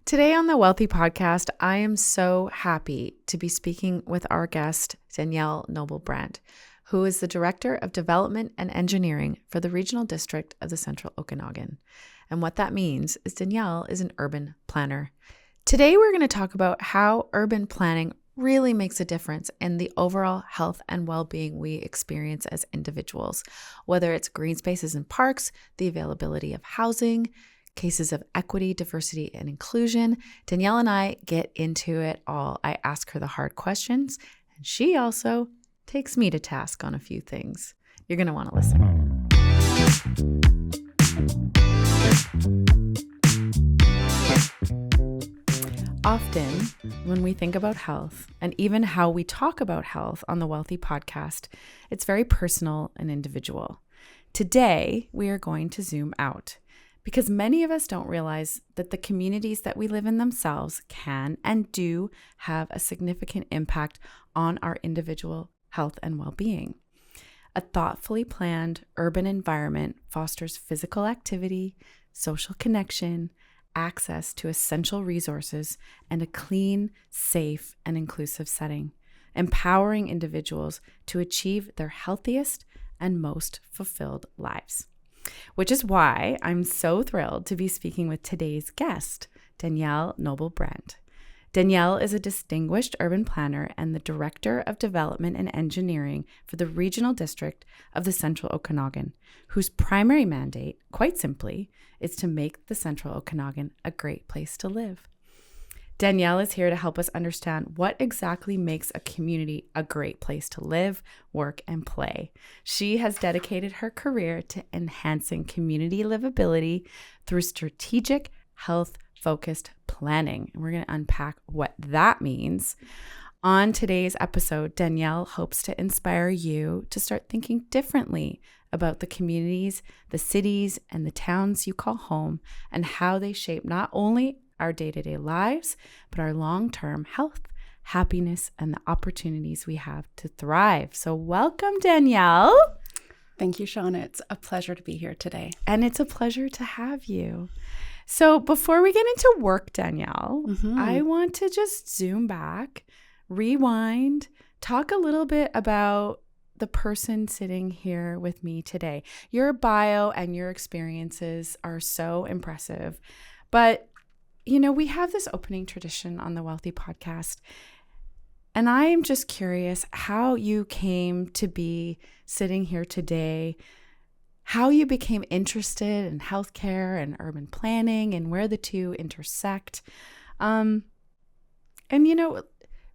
Today on the Wealthy Podcast, I am so happy to be speaking with our guest, Danielle Nobel-Brandt, who is the Director of Development and Engineering for the Regional District of the Central Okanagan. And what that means is Danielle is an urban planner. Today, we're going to talk about how urban planning really makes a difference in the overall health and well-being we experience as individuals, whether it's green spaces and parks, the availability of housing, cases of equity, diversity, and inclusion. Danielle and I get into it all. I ask her the hard questions, and she also takes me to task on a few things. You're going to want to listen. Often, when we think about health, and even how we talk about health on the Wealthy Podcast, it's very personal and individual. Today, we are going to zoom out, because many of us don't realize that the communities that we live in themselves can and do have a significant impact on our individual health and well-being. A thoughtfully planned urban environment fosters physical activity, social connection, access to essential resources, and a clean, safe, and inclusive setting, empowering individuals to achieve their healthiest and most fulfilled lives. Which is why I'm so thrilled to be speaking with today's guest, Danielle Nobel-Brandt. Danielle is a distinguished urban planner and the Director of Development and Engineering for the Regional District of the Central Okanagan, whose primary mandate, quite simply, is to make the Central Okanagan a great place to live. Danielle is here to help us understand what exactly makes a community a great place to live, work, and play. She has dedicated her career to enhancing community livability through strategic, health-focused planning. And we're going to unpack what that means. On today's episode, Danielle hopes to inspire you to start thinking differently about the communities, the cities, and the towns you call home, and how they shape not only our day-to-day lives, but our long-term health, happiness, and the opportunities we have to thrive. So welcome, Danielle. Thank you, Shauna. It's a pleasure to be here today. And it's a pleasure to have you. So before we get into work, Danielle, I want to just zoom back, rewind, talk a little bit about the person sitting here with me today. Your bio and your experiences are so impressive, but you know, we have this opening tradition on the Wealthy Podcast, and I am just curious how you came to be sitting here today, how you became interested in healthcare and urban planning and where the two intersect. And, you know,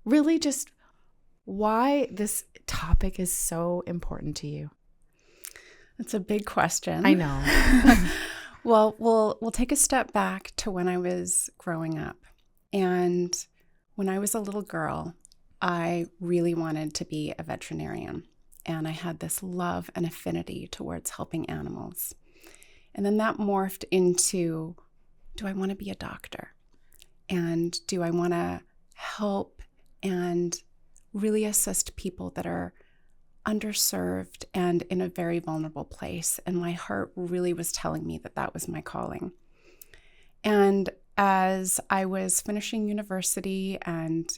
really just why this topic is so important to you. It's a big question. I know. Well, we'll take a step back to when I was growing up. And when I was a little girl, I really wanted to be a veterinarian. And I had this love and affinity towards helping animals. And then that morphed into, do I want to be a doctor? And do I want to help and really assist people that are underserved and in a very vulnerable place? And my heart really was telling me that that was my calling. And as I was finishing university and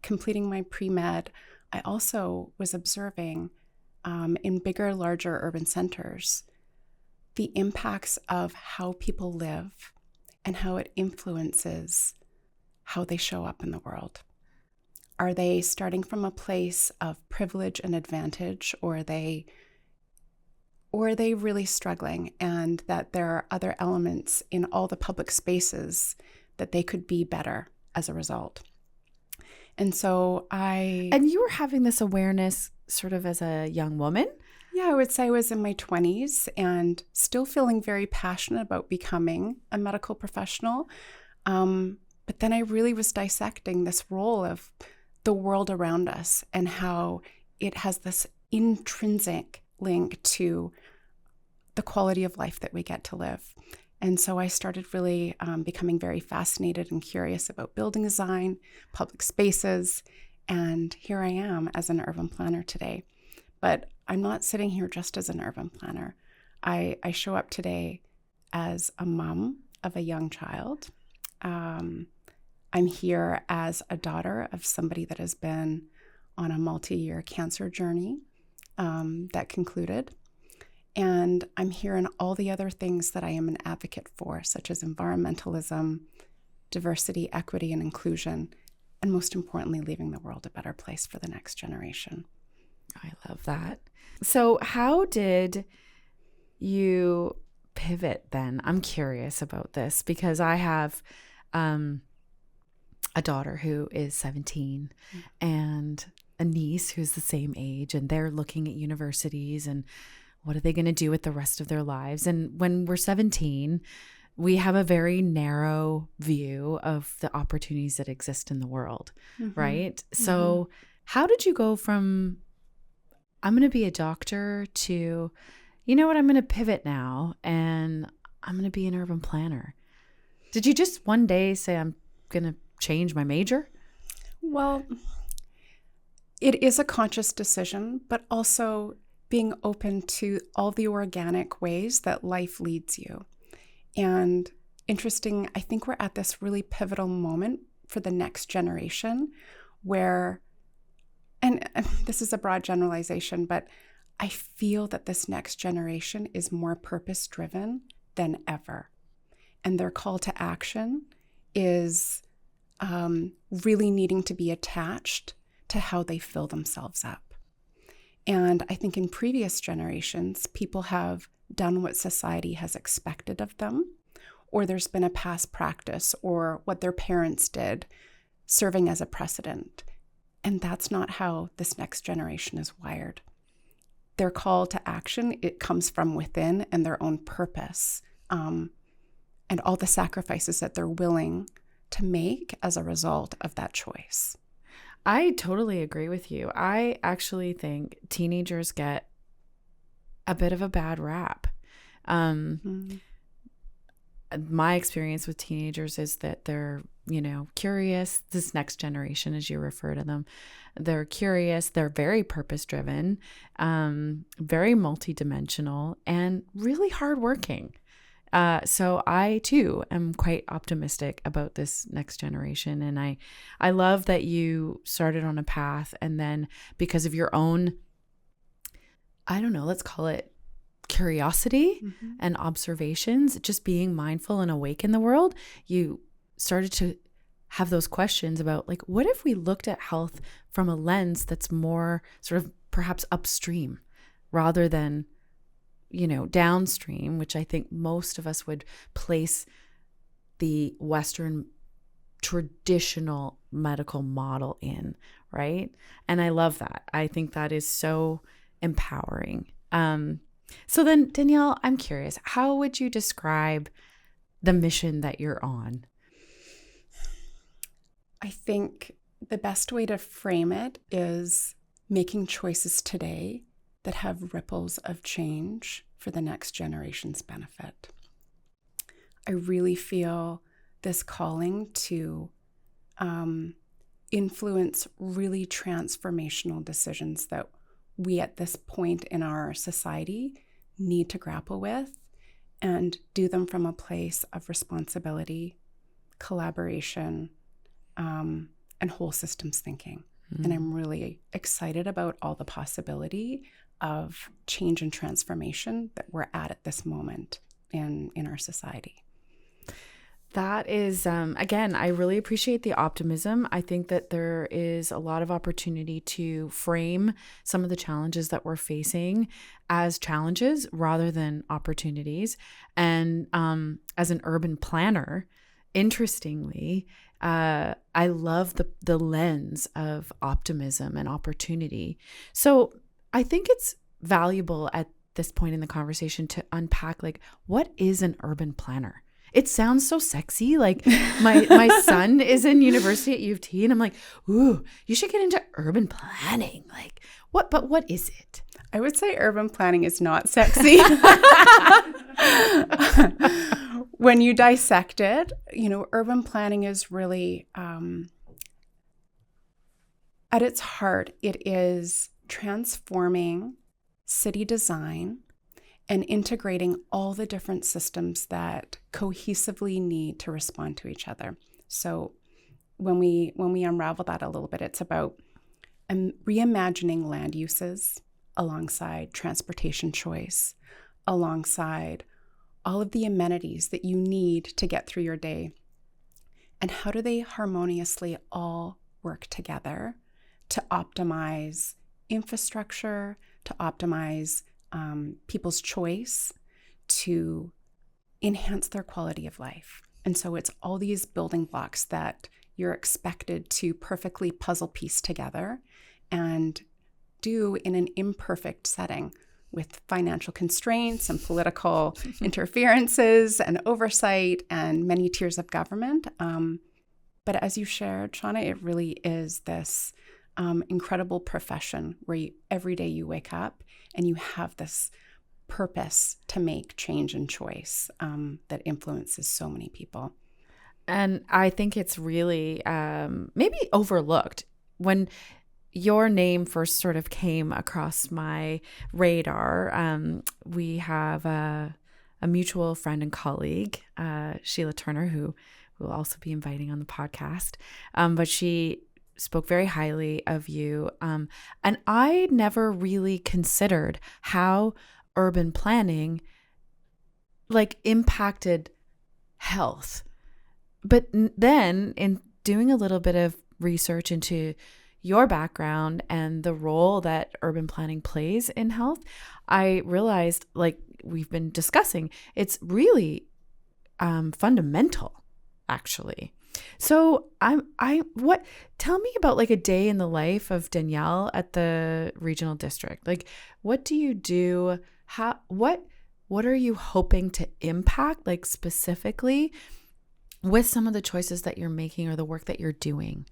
completing my pre-med, I also was observing in bigger, larger urban centers the impacts of how people live and how it influences how they show up in the world. Are they starting from a place of privilege and advantage, or are they really struggling, and that there are other elements in all the public spaces that they could be better as a result? And so And you were having this awareness sort of as a young woman? Yeah, I would say I was in my 20s and still feeling very passionate about becoming a medical professional. But then I really was dissecting this role of the world around us and how it has this intrinsic link to the quality of life that we get to live. And so I started really becoming very fascinated and curious about building design, public spaces, and here I am as an urban planner today. But I'm not sitting here just as an urban planner. I show up today as a mom of a young child. I'm here as a daughter of somebody that has been on a multi-year cancer journey that concluded. And I'm here in all the other things that I am an advocate for, such as environmentalism, diversity, equity, and inclusion, and most importantly, leaving the world a better place for the next generation. I love that. So how did you pivot then? I'm curious about this because I have a daughter who is 17 and a niece who's the same age, and they're looking at universities and what are they going to do with the rest of their lives. And when we're 17, we have a very narrow view of the opportunities that exist in the world, right? So how did you go from, I'm going to be a doctor to, you know what, I'm going to pivot now and I'm going to be an urban planner? Did you just one day say, I'm going to change my major? Well, it is a conscious decision, but also being open to all the organic ways that life leads you. And interesting, I think we're at this really pivotal moment for the next generation where, and this is a broad generalization, but I feel that this next generation is more purpose-driven than ever. And their call to action is really needing to be attached to how they fill themselves up. And I think in previous generations, people have done what society has expected of them, or there's been a past practice or what their parents did serving as a precedent. And that's not how this next generation is wired. Their call to action, it comes from within and their own purpose, and all the sacrifices that they're willing to make as a result of that choice. I totally agree with you. I actually think teenagers get a bit of a bad rap. My experience with teenagers is that they're, curious. This next generation, as you refer to them, they're curious. They're very purpose-driven, very multidimensional, and really hardworking. So I too am quite optimistic about this next generation. And I love that you started on a path and then because of your own, I don't know, let's call it curiosity and observations, just being mindful and awake in the world, you started to have those questions about like, what if we looked at health from a lens that's more sort of perhaps upstream rather than downstream, which I think most of us would place the Western traditional medical model in, right? And I love that. I think that is so empowering. So then, Danielle, I'm curious, how would you describe the mission that you're on? I think the best way to frame it is making choices today that have ripples of change for the next generation's benefit. I really feel this calling to influence really transformational decisions that we at this point in our society need to grapple with and do them from a place of responsibility, collaboration, and whole systems thinking. And I'm really excited about all the possibility of change and transformation that we're at this moment in our society. That is, again, I really appreciate the optimism. I think that there is a lot of opportunity to frame some of the challenges that we're facing as challenges rather than opportunities. And as an urban planner, interestingly, I love the lens of optimism and opportunity. So I think it's valuable at this point in the conversation to unpack, like, what is an urban planner? It sounds so sexy. Like my son is in university at U of T and I'm like, ooh, you should get into urban planning. Like what, but what is it? I would say urban planning is not sexy. When you dissect it, urban planning is really, at its heart, it is transforming city design and integrating all the different systems that cohesively need to respond to each other. So when we unravel that a little bit, it's about reimagining land uses alongside transportation choice, alongside all of the amenities that you need to get through your day. And how do they harmoniously all work together to optimize infrastructure, to optimize people's choice, to enhance their quality of life? And so it's all these building blocks that you're expected to perfectly puzzle piece together and do in an imperfect setting with financial constraints and political interferences and oversight and many tiers of government. But as you shared, Shauna, it really is this incredible profession where every day you wake up and you have this purpose to make change and choice that influences so many people. And I think it's really maybe overlooked. When your name first sort of came across my radar, we have a mutual friend and colleague, Sheila Turner, who we'll also be inviting on the podcast. But she spoke very highly of you. And I never really considered how urban planning impacted health. But then in doing a little bit of research into your background and the role that urban planning plays in health, I realized, like we've been discussing, it's really fundamental, actually. So tell me about a day in the life of Danielle at the regional district. What do you do? What are you hoping to impact, specifically with some of the choices that you're making or the work that you're doing?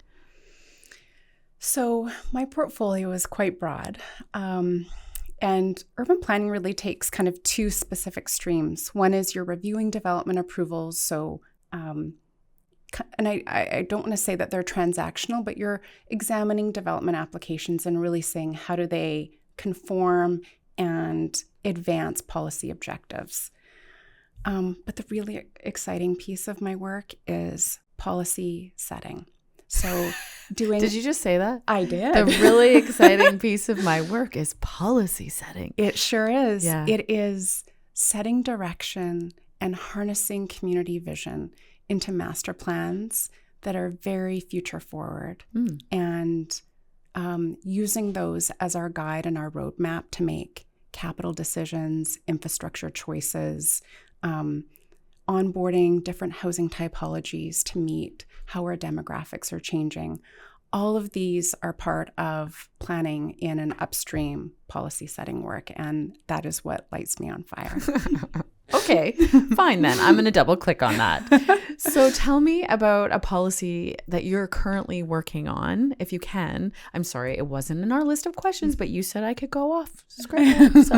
So my portfolio is quite broad. And urban planning really takes kind of two specific streams. One is you're reviewing development approvals. So, and I don't want to say that they're transactional, but you're examining development applications and really seeing how do they conform and advance policy objectives. But the really exciting piece of my work is policy setting. So Did you just say that? I did. The really exciting piece of my work is policy setting. It sure is. Yeah. It is setting direction and harnessing community vision into master plans that are very future forward and using those as our guide and our roadmap to make capital decisions, infrastructure choices, onboarding different housing typologies to meet how our demographics are changing. All of these are part of planning in an upstream policy setting work, and that is what lights me on fire. Okay, fine then. I'm going to double click on that. So tell me about a policy that you're currently working on, if you can. I'm sorry, it wasn't in our list of questions, but you said I could go off script.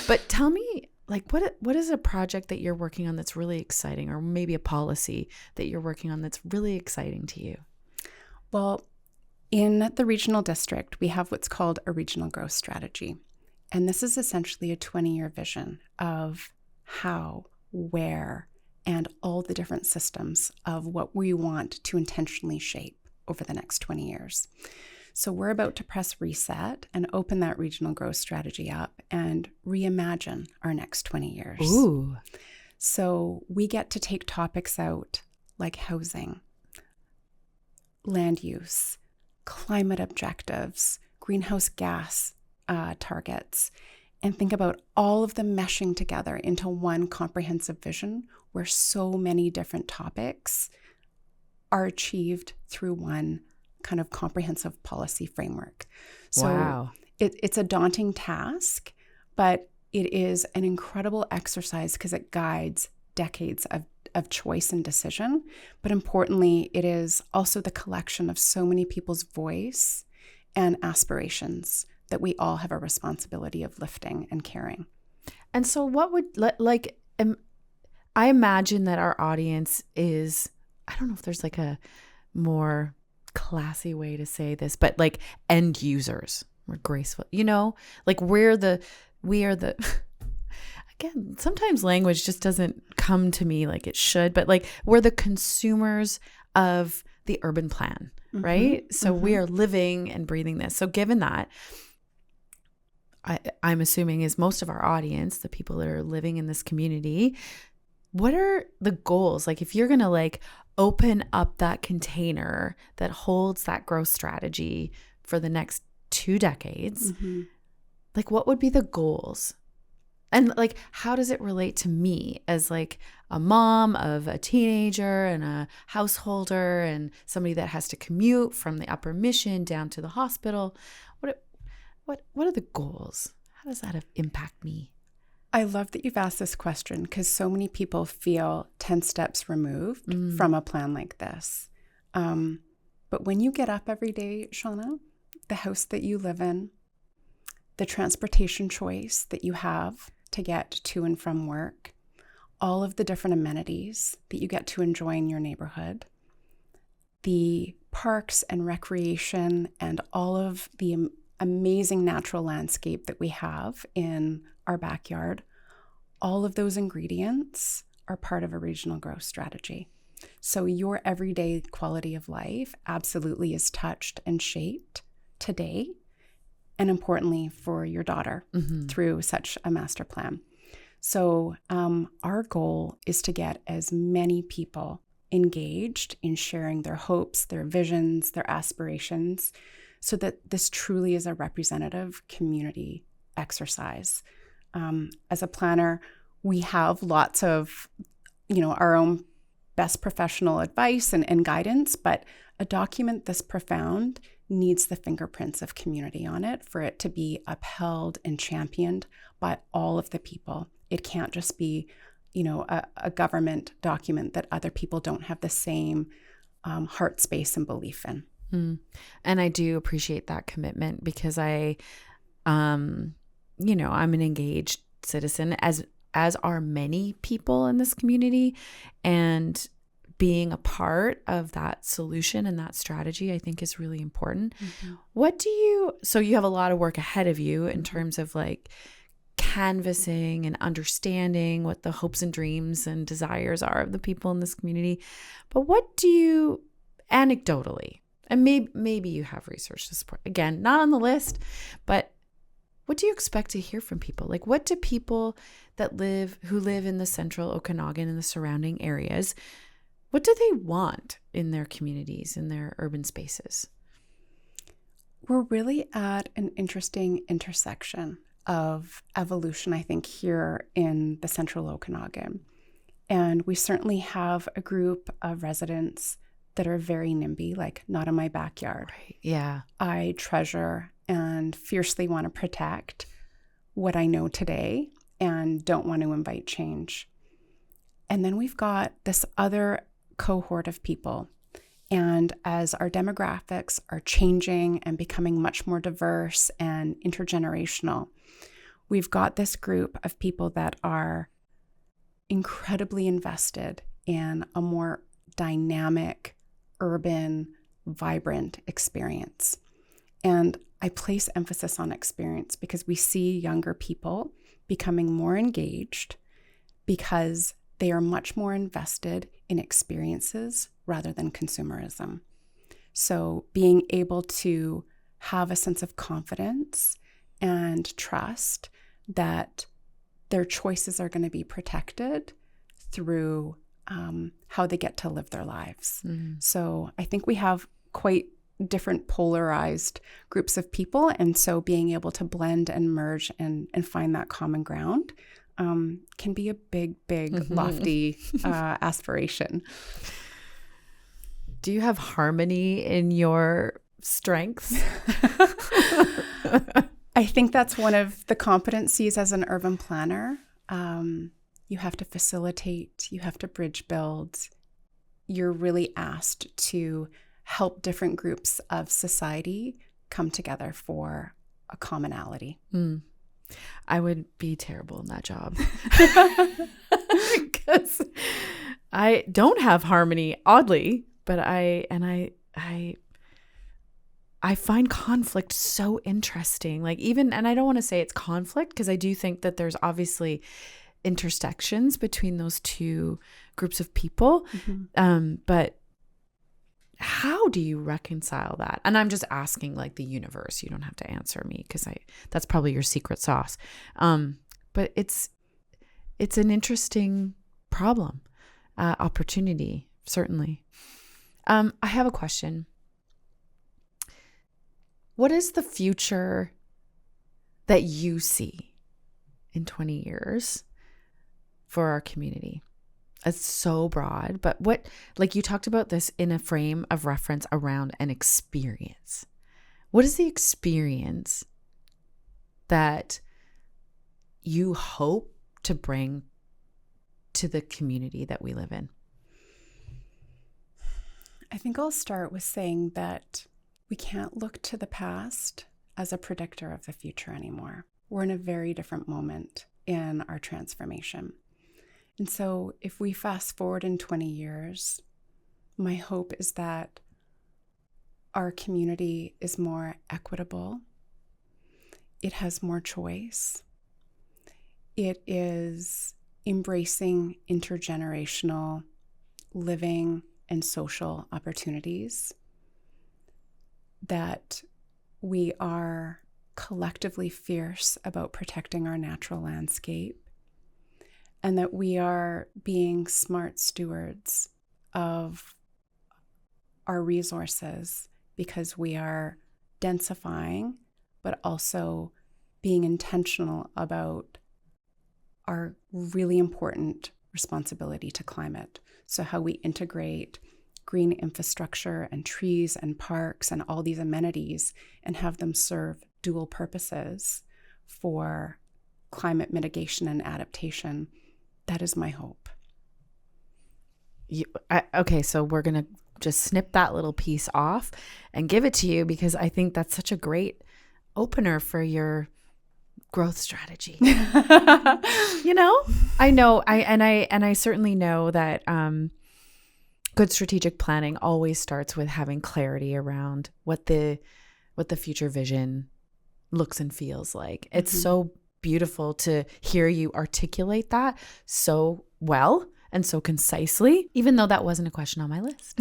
But tell me, what is a project that you're working on that's really exciting, or maybe a policy that you're working on that's really exciting to you? Well, in the regional district, we have what's called a regional growth strategy. And this is essentially a 20-year vision of how, where, and all the different systems of what we want to intentionally shape over the next 20 years. So we're about to press reset and open that regional growth strategy up and reimagine our next 20 years. Ooh. So we get to take topics out like housing, land use, climate objectives, greenhouse gas targets, and think about all of them meshing together into one comprehensive vision where so many different topics are achieved through one kind of comprehensive policy framework. So wow. It's a daunting task, but it is an incredible exercise because it guides decades of choice and decision. But importantly, it is also the collection of so many people's voice and aspirations that we all have a responsibility of lifting and carrying. And so what would, I imagine that our audience is, I don't know if there's a more classy way to say this, but end users. We're graceful, we are the again, sometimes language just doesn't come to me like it should, but like we're the consumers of the urban plan, right? So we are living and breathing this. So given that, I'm assuming is most of our audience, the people that are living in this community, what are the goals? Like if you're going to like open up that container that holds that growth strategy for the next 2 decades, like what would be the goals? And like, how does it relate to me as like a mom of a teenager and a householder and somebody that has to commute from the Upper Mission down to the hospital? What are the goals? How does that impact me? I love that you've asked this question because so many people feel 10 steps removed from a plan like this. But when you get up every day, Shauna, the house that you live in, the transportation choice that you have to get to and from work, all of the different amenities that you get to enjoy in your neighborhood, the parks and recreation and all of the amazing natural landscape that we have in our backyard, all of those ingredients are part of a regional growth strategy. So your everyday quality of life absolutely is touched and shaped today, and importantly for your daughter through such a master plan. So our goal is to get as many people engaged in sharing their hopes, their visions, their aspirations, so that this truly is a representative community exercise. As a planner, we have lots of, our own best professional advice and guidance, but a document this profound needs the fingerprints of community on it for it to be upheld and championed by all of the people. It can't just be, a government document that other people don't have the same heart space and belief in. And I do appreciate that commitment because I'm an engaged citizen, as are many people in this community, and being a part of that solution and that strategy, I think is really important. So you have a lot of work ahead of you in terms of like canvassing and understanding what the hopes and dreams and desires are of the people in this community. But what do you anecdotally, and maybe you have research to support, again, not on the list, but what do you expect to hear from people? Like, what do people who live in the central Okanagan and the surrounding areas, what do they want in their communities, in their urban spaces? We're really at an interesting intersection of evolution, I think, here in the central Okanagan. And we certainly have a group of residents that are very NIMBY, like not in my backyard. Right. Yeah. I treasure and fiercely want to protect what I know today and don't want to invite change. And then we've got this other cohort of people. And as our demographics are changing and becoming much more diverse and intergenerational, we've got this group of people that are incredibly invested in a more dynamic, urban, vibrant experience. And I place emphasis on experience because we see younger people becoming more engaged because they are much more invested in experiences rather than consumerism. So being able to have a sense of confidence and trust that their choices are going to be protected through how they get to live their lives. So I think we have quite different polarized groups of people. And so being able to blend and merge and find that common ground can be a big, lofty aspiration. Do you have harmony in your strengths? I think that's one of the competencies as an urban planner. You have to facilitate, you have to bridge build. You're really asked to help different groups of society come together for a commonality. I would be terrible in that job because I don't have harmony, oddly, but I find conflict so interesting. Like even, and I don't want to say it's conflict because I do think that there's obviously intersections between those two groups of people. But how do you reconcile that? And I'm just asking like the universe. You don't have to answer me because that's probably your secret sauce. But it's an interesting problem, opportunity, certainly. I have a question. What is the future that you see in 20 years for our community? It's so broad, but what, like you talked about this in a frame of reference around an experience. What is the experience that you hope to bring to the community that we live in? I think I'll start with saying that we can't look to the past as a predictor of the future anymore. We're in a very different moment in our transformation. And so if we fast forward in 20 years, my hope is that our community is more equitable. It has more choice. It is embracing intergenerational living and social opportunities, that we are collectively fierce about protecting our natural landscape, and that we are being smart stewards of our resources because we are densifying, but also being intentional about our really important responsibility to climate. So how we integrate green infrastructure and trees and parks and all these amenities and have them serve dual purposes for climate mitigation and adaptation. That is my hope. Okay, so we're going to just snip that little piece off and give it to you because I think that's such a great opener for your growth strategy. You know, I certainly know that good strategic planning always starts with having clarity around what the future vision looks and feels like. It's so beautiful to hear you articulate that so well and so concisely, even though that wasn't a question on my list.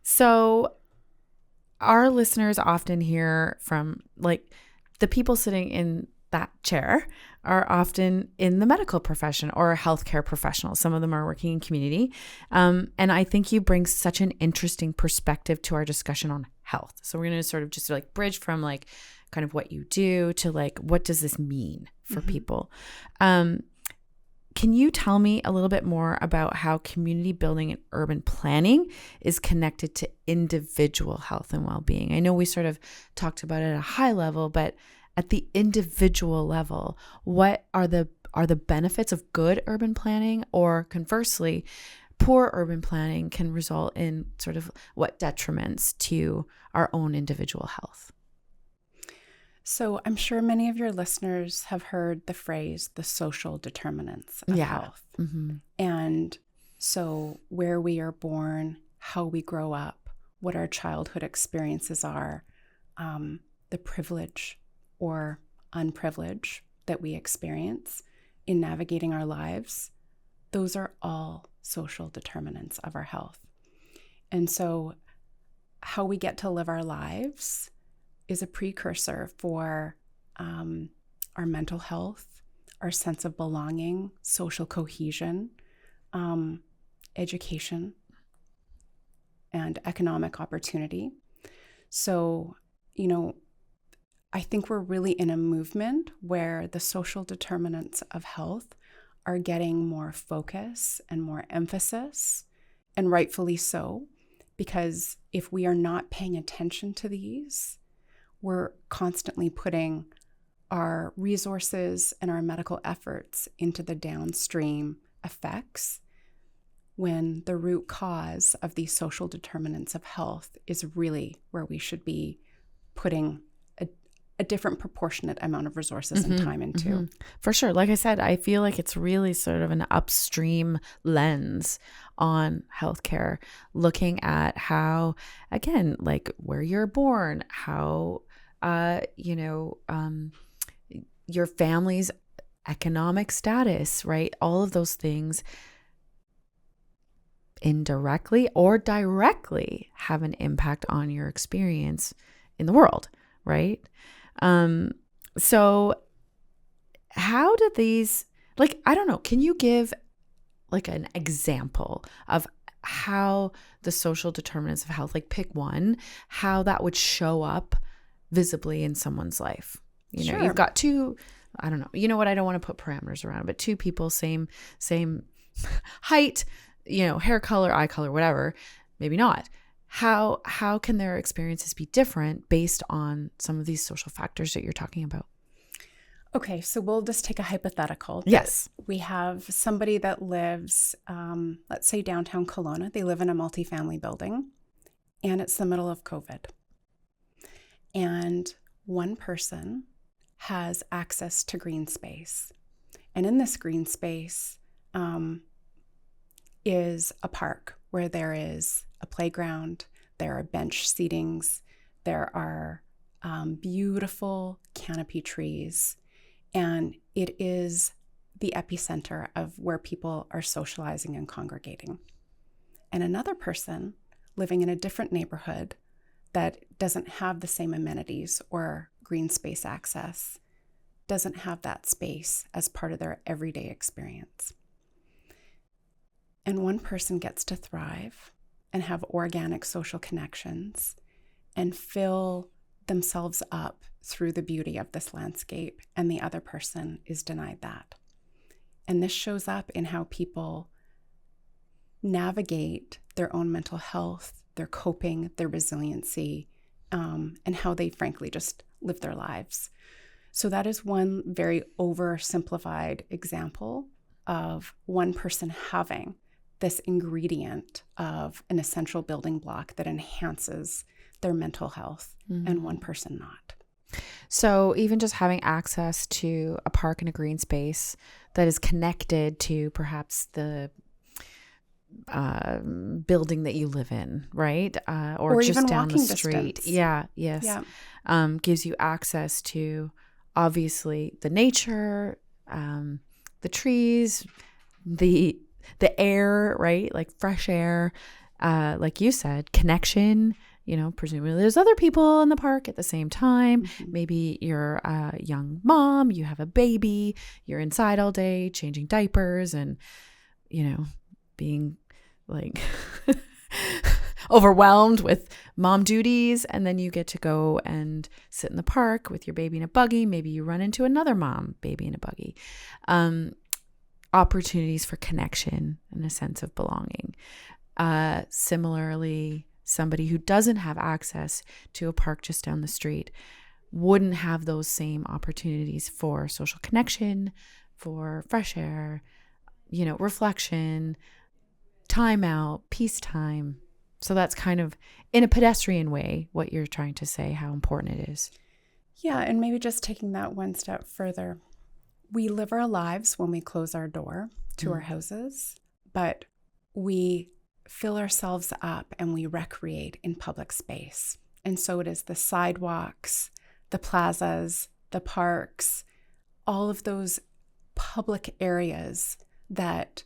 So our listeners often hear from, like, the people sitting in that chair are often in the medical profession or healthcare professionals. Some of them are working in community. And I think you bring such an interesting perspective to our discussion on health. So we're going to sort of just like bridge from like kind of what you do to like, what does this mean for people? Can you tell me a little bit more about how community building and urban planning is connected to individual health and well-being? I know we sort of talked about it at a high level, but at the individual level, what are the benefits of good urban planning, or conversely, poor urban planning can result in sort of what detriments to our own individual health? So I'm sure many of your listeners have heard the phrase, the social determinants of health. And so where we are born, how we grow up, what our childhood experiences are, the privilege or unprivilege that we experience in navigating our lives, those are all social determinants of our health. And so how we get to live our lives is a precursor for our mental health, our sense of belonging, social cohesion, education, and economic opportunity. So, you know, I think we're really in a movement where the social determinants of health are getting more focus and more emphasis, and rightfully so, because if we are not paying attention to these, we're constantly putting our resources and our medical efforts into the downstream effects, when the root cause of these social determinants of health is really where we should be putting a different proportionate amount of resources and time into. For sure. Like I said, I feel like it's really sort of an upstream lens on healthcare, looking at how, again, like where you're born, how, your family's economic status, right? All of those things indirectly or directly have an impact on your experience in the world, right? So how do these, like, I don't know, can you give like an example of how the social determinants of health, like pick one, how that would show up visibly in someone's life? You know, Sure. you've got two, I don't know, you know what, I don't want to put parameters around it, but two people, same height, you know, hair color, eye color, whatever, maybe not. How can their experiences be different based on some of these social factors that you're talking about? Okay, so we'll just take a hypothetical. Yes. We have somebody that lives, let's say downtown Kelowna. They live in a multifamily building, and it's the middle of COVID. And one person has access to green space. And in this green space is a park where there is a playground, there are bench seatings, there are beautiful canopy trees, and it is the epicenter of where people are socializing and congregating. And another person living in a different neighborhood that doesn't have the same amenities or green space access, doesn't have that space as part of their everyday experience. And one person gets to thrive and have organic social connections and fill themselves up through the beauty of this landscape, and the other person is denied that. And this shows up in how people navigate their own mental health, their coping, their resiliency, and how they frankly just live their lives. So that is one very oversimplified example of one person having this ingredient of an essential building block that enhances their mental health, and one person not. So even just having access to a park and a green space that is connected to perhaps the building that you live in, right? Or just even down the walking street. distance. Yeah, yes. Yeah. Gives you access to obviously the nature, the trees, the air, right? Like fresh air, like you said, connection. You know, presumably there's other people in the park at the same time. Mm-hmm. Maybe you're a young mom, you have a baby, you're inside all day changing diapers and, you know, being like overwhelmed with mom duties. And then you get to go and sit in the park with your baby in a buggy. Maybe you run into another mom, baby in a buggy. Opportunities for connection and a sense of belonging. Similarly, somebody who doesn't have access to a park just down the street wouldn't have those same opportunities for social connection, for fresh air, you know, reflection, time out, peacetime. So that's kind of, in a pedestrian way, what you're trying to say, how important it is. Yeah, and maybe just taking that one step further. We live our lives when we close our door to our houses, but we fill ourselves up and we recreate in public space. And so it is the sidewalks, the plazas, the parks, all of those public areas that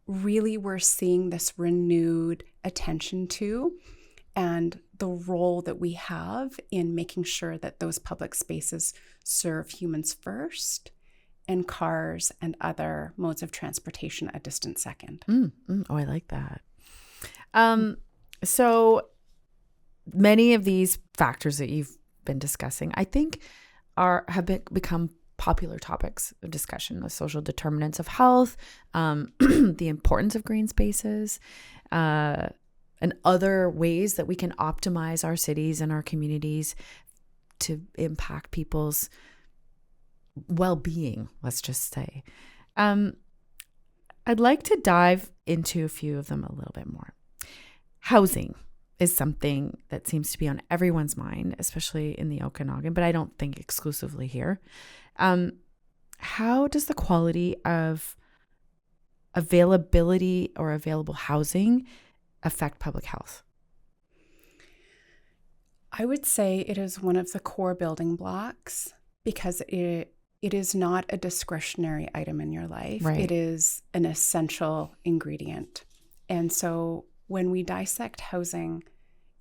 really we're seeing this renewed attention to, and the role that we have in making sure that those public spaces serve humans first and cars and other modes of transportation a distant second. Oh, I like that. So many of these factors that you've been discussing, I think, have become popular topics of discussion: the social determinants of health, the importance of green spaces, and other ways that we can optimize our cities and our communities to impact people's well-being, let's just say. I'd like to dive into a few of them a little bit more. Housing is something that seems to be on everyone's mind, especially in the Okanagan, but I don't think exclusively here. How does the quality of availability or available housing affect public health? I would say it is one of the core building blocks because it it is not a discretionary item in your life. Right. It is an essential ingredient. And so when we dissect housing,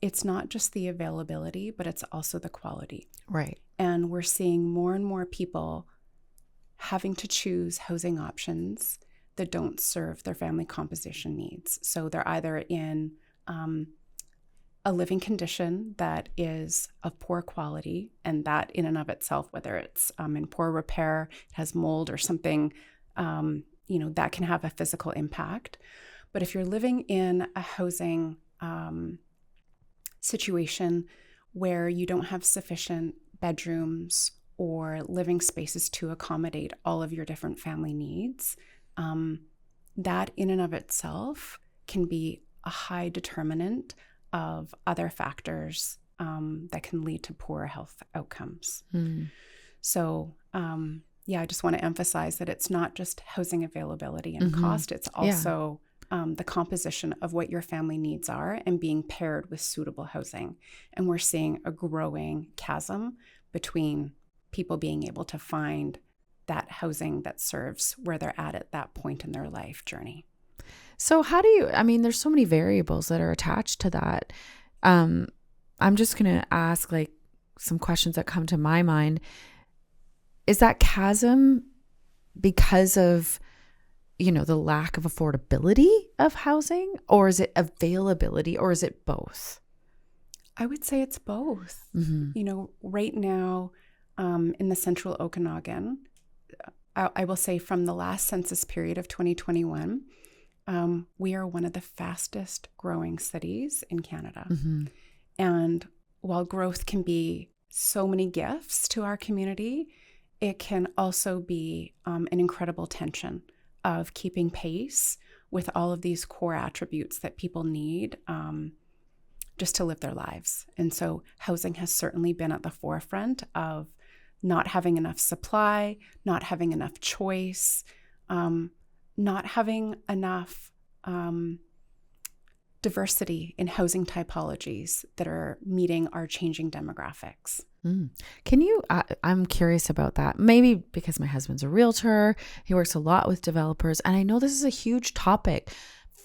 it's not just the availability, but it's also the quality. Right. And we're seeing more and more people having to choose housing options that don't serve their family composition needs. So they're either in a living condition that is of poor quality, and that in and of itself, whether it's in poor repair, it has mold or something, that can have a physical impact. But if you're living in a housing situation where you don't have sufficient bedrooms or living spaces to accommodate all of your different family needs, that in and of itself can be a high determinant of other factors that can lead to poorer health outcomes. So, I just want to emphasize that it's not just housing availability and cost, it's also the composition of what your family needs are and being paired with suitable housing. And we're seeing a growing chasm between people being able to find that housing that serves where they're at that point in their life journey. So how do you, there's so many variables that are attached to that. I'm just going to ask like some questions that come to my mind. Is that chasm because of, the lack of affordability of housing, or is it availability, or is it both? I would say it's both. Right now in the central Okanagan, I will say from the last census period of 2021, we are one of the fastest growing cities in Canada. And while growth can be so many gifts to our community, it can also be an incredible tension of keeping pace with all of these core attributes that people need just to live their lives. And so housing has certainly been at the forefront of not having enough supply, not having enough choice, not having enough diversity in housing typologies that are meeting our changing demographics. Can you, I'm curious about that, maybe because my husband's a realtor, he works a lot with developers, and I know this is a huge topic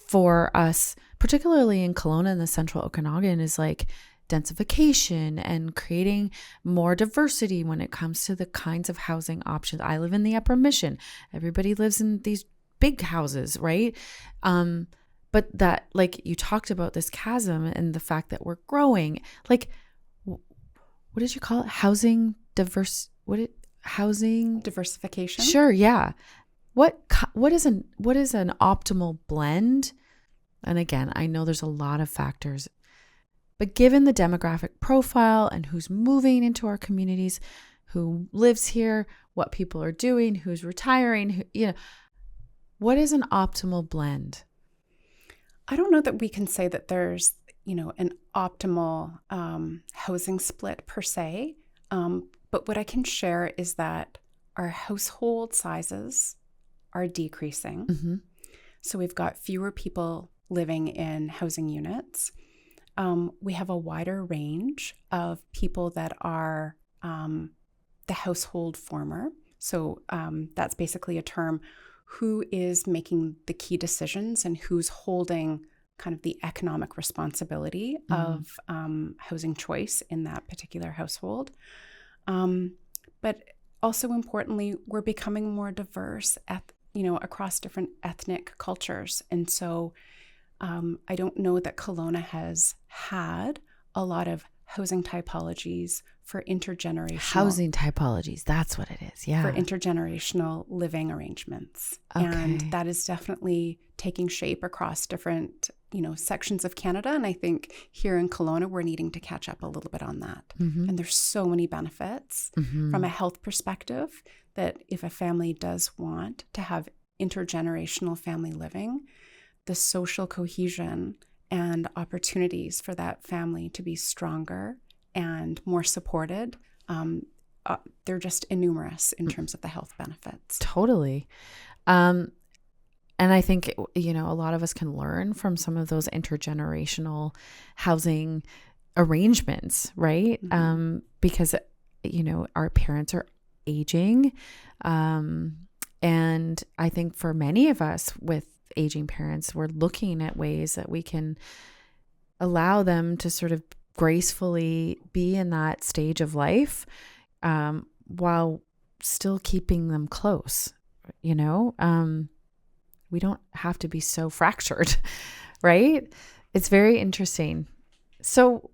for us, particularly in Kelowna and the central Okanagan, is like densification and creating more diversity when it comes to the kinds of housing options. I live in the Upper Mission. Everybody lives in these big houses, right? But that, like you talked about this chasm and the fact that we're growing, like, what did you call it? Housing diversification? Sure, yeah. What is an optimal blend? And again, I know there's a lot of factors, but given the demographic profile and who's moving into our communities, who lives here, what people are doing, who's retiring, what is an optimal blend? I don't know that we can say that there's, an optimal housing split per se. But what I can share is that our household sizes are decreasing. So we've got fewer people living in housing units. We have a wider range of people that are the household former. So that's basically a term. Who is making the key decisions and who's holding kind of the economic responsibility of housing choice in that particular household. But also importantly, we're becoming more diverse across different ethnic cultures. And so I don't know that Kelowna has had a lot of housing typologies for intergenerational. Housing typologies, that's what it is, yeah. For intergenerational living arrangements. Okay. And that is definitely taking shape across different, sections of Canada. And I think here in Kelowna, we're needing to catch up a little bit on that. And there's so many benefits from a health perspective that if a family does want to have intergenerational family living, the social cohesion and opportunities for that family to be stronger and more supported, they're just innumerous in terms of the health benefits. Totally. And I think, a lot of us can learn from some of those intergenerational housing arrangements, right? Because, our parents are aging. And I think for many of us with aging parents, we're looking at ways that we can allow them to sort of gracefully be in that stage of life, while still keeping them close. We don't have to be so fractured, right? It's very interesting. So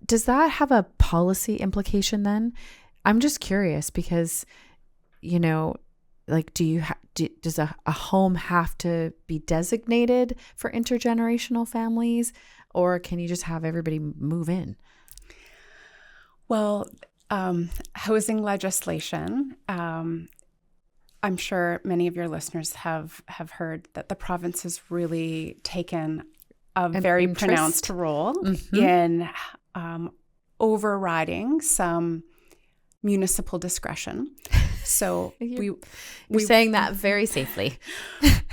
does that have a policy implication then? I'm just curious because, like, does a home have to be designated for intergenerational families, or can you just have everybody move in? Well, housing legislation, I'm sure many of your listeners have heard that the province has really taken a very pronounced role in overriding some municipal discretion. So you're saying that very safely.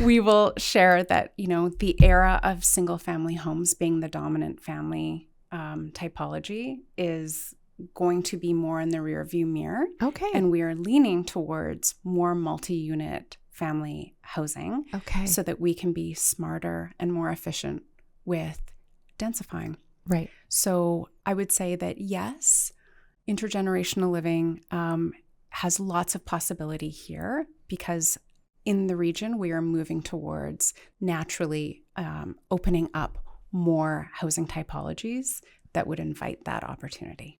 We will share that, the era of single family homes being the dominant family typology is going to be more in the rear view mirror. Okay. And we are leaning towards more multi-unit family housing. Okay. So that we can be smarter and more efficient with densifying. Right. So I would say that yes, intergenerational living has lots of possibility here because in the region we are moving towards naturally opening up more housing typologies that would invite that opportunity.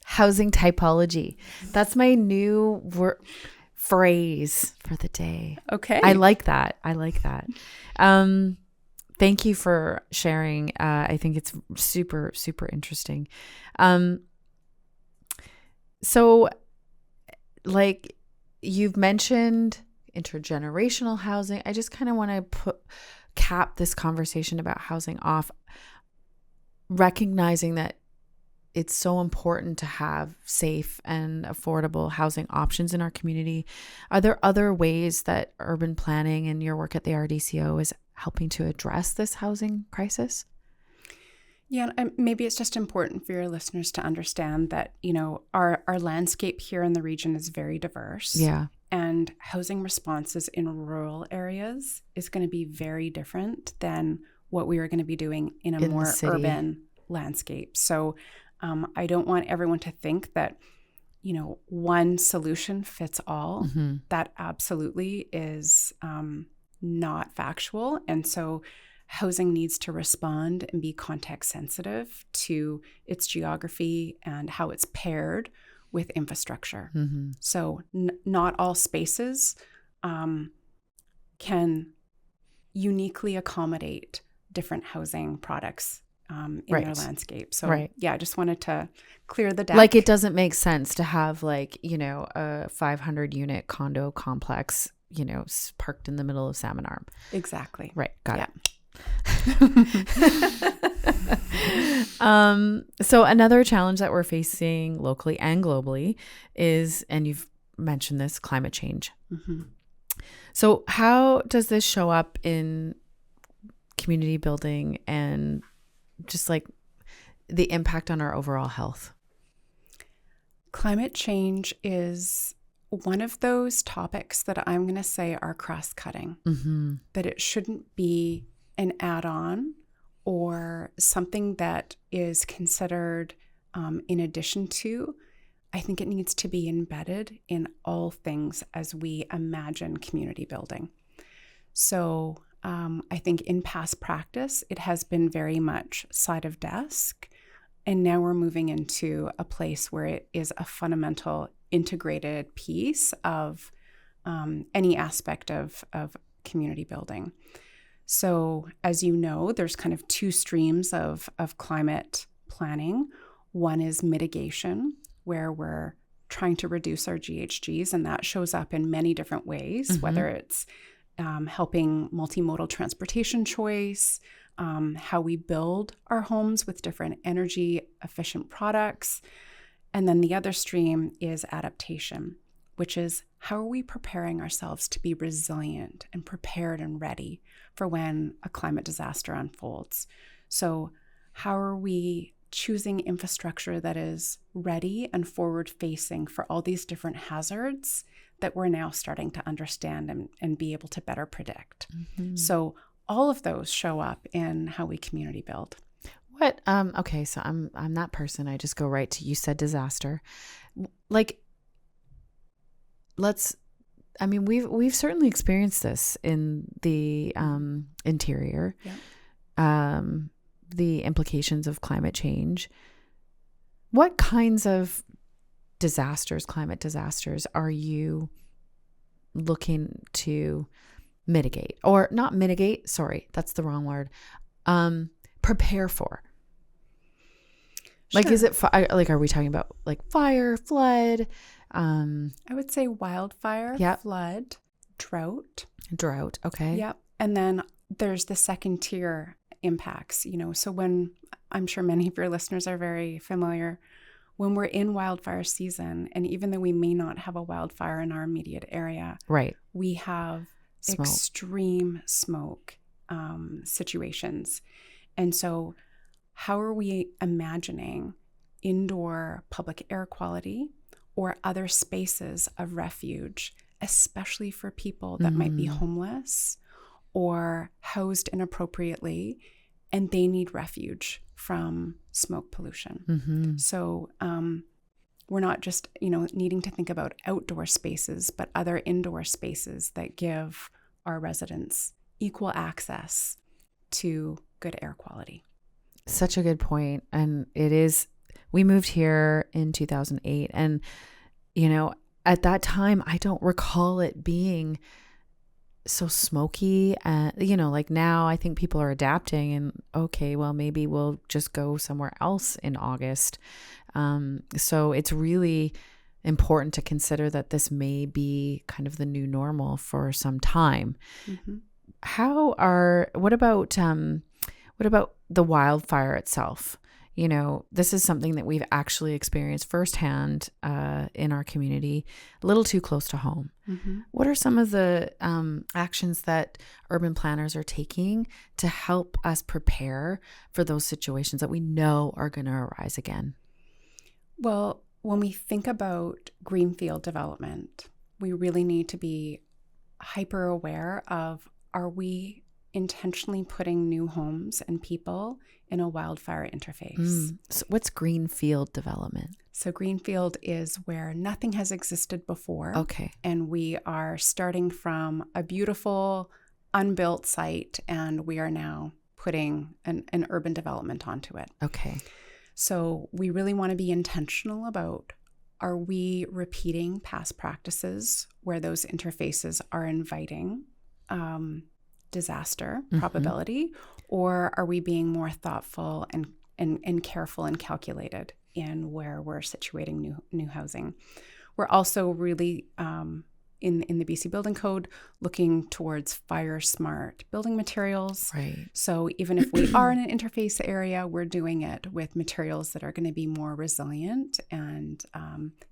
Housing typology. That's my new phrase for the day. Okay. I like that. Thank you for sharing. I think it's super, super interesting. So, like you've mentioned intergenerational housing. I just kind of want to cap this conversation about housing off, recognizing that it's so important to have safe and affordable housing options in our community. Are there other ways that urban planning and your work at the RDCO is helping to address this housing crisis? Yeah, maybe it's just important for your listeners to understand that, our landscape here in the region is very diverse. Yeah. And housing responses in rural areas is going to be very different than what we are going to be doing in a more urban landscape. So I don't want everyone to think that, one solution fits all. Mm-hmm. That absolutely is not factual. And so housing needs to respond and be context sensitive to its geography and how it's paired with infrastructure. Mm-hmm. So not all spaces can uniquely accommodate different housing products in their landscape. So I just wanted to clear the deck. Like it doesn't make sense to have a 500 unit condo complex, parked in the middle of Salmon Arm. Exactly. Right. Got it. So another challenge that we're facing locally and globally is, and you've mentioned this, climate change. Mm-hmm. So how does this show up in community building and just like the impact on our overall health? Climate change is one of those topics that I'm going to say are cross-cutting, that it shouldn't be an add-on or something that is considered in addition to. I think it needs to be embedded in all things as we imagine community building. So I think in past practice, it has been very much side of desk. And now we're moving into a place where it is a fundamental integrated piece of any aspect of community building. So as you know, there's kind of two streams of climate planning. One is mitigation, where we're trying to reduce our GHGs, and that shows up in many different ways, whether it's helping multimodal transportation choice, how we build our homes with different energy efficient products. And then the other stream is adaptation, which is how are we preparing ourselves to be resilient and prepared and ready for when a climate disaster unfolds? So how are we choosing infrastructure that is ready and forward facing for all these different hazards that we're now starting to understand and be able to better predict. Mm-hmm. So all of those show up in how we community build. What, okay, so I'm that person. I just go right to, you said disaster. Like, we've certainly experienced this in the interior, the implications of climate change. What kinds of climate disasters are you looking to mitigate, or not mitigate? Sorry, that's the wrong word. Prepare for. Like, is it are we talking about like fire, flood? I would say wildfire, flood, drought. Okay. Yep. And then there's the second tier impacts, so when, I'm sure many of your listeners are very familiar, when we're in wildfire season, and even though we may not have a wildfire in our immediate area, right, we have extreme smoke situations. And so how are we imagining indoor public air quality or other spaces of refuge, especially for people that might be homeless or housed inappropriately, and they need refuge from smoke pollution. Mm-hmm. So we're not just, needing to think about outdoor spaces, but other indoor spaces that give our residents equal access to good air quality. Such a good point. And it is, we moved here in 2008, and, at that time, I don't recall it being so smoky. Like now I think people are adapting and, okay, well, maybe we'll just go somewhere else in August. So it's really important to consider that this may be kind of the new normal for some time. Mm-hmm. What about the wildfire itself? This is something that we've actually experienced firsthand in our community, a little too close to home. Mm-hmm. What are some of the actions that urban planners are taking to help us prepare for those situations that we know are going to arise again? Well, when we think about greenfield development, we really need to be hyper aware of, are we intentionally putting new homes and people in a wildfire interface? So what's greenfield development? So greenfield is where nothing has existed before. Okay. And we are starting from a beautiful, unbuilt site, and we are now putting an urban development onto it. Okay. So we really want to be intentional about, are we repeating past practices where those interfaces are inviting disaster probability, or are we being more thoughtful and careful and calculated in where we're situating new housing? We're also really in the BC Building Code looking towards fire smart building materials. Right. So even if we are in an interface area, we're doing it with materials that are going to be more resilient and